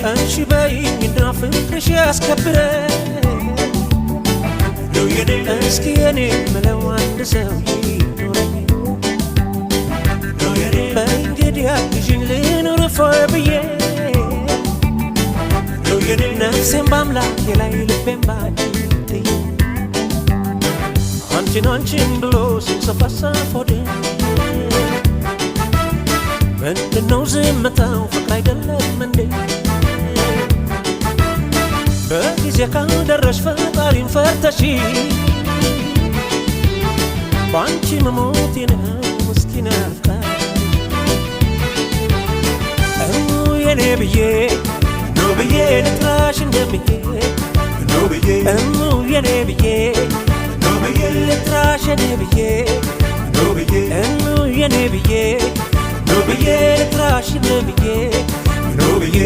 አንቺ በይኝና ፍቅርሽ ያስከብረኝ እስኪ የኔ ምለው አንድ ሰው ይኖረኝ በእንግዲህ አግዥኝ ልኑር ፎይ ብዬ ነፍሴን በአምላኬ ላይ ልቤን ባንቺ ጥዬ አንቺን አንቺን ብሎ ሲንሰፈሰፍ ሆዴ ምንድነው ዝምታው ፍቅር አይደለም እንዴ በጊዜ ካልደረሽ ፈጣሪን ፈርተሽ ባንቺ መሞቴ ነው ምስኪን አፍቃሪ የኔ ብዬ ኖ ብዬ ልጥራሽ እንደምዬ ኖ ብዬ የኔ ብዬ ኖ ብዬ ልጥራሽ የኔ ብዬ ኖ ብዬ የኔ ብዬ ኖ ብዬ ልጥራሽ እንደምዬ ኖ ብዬ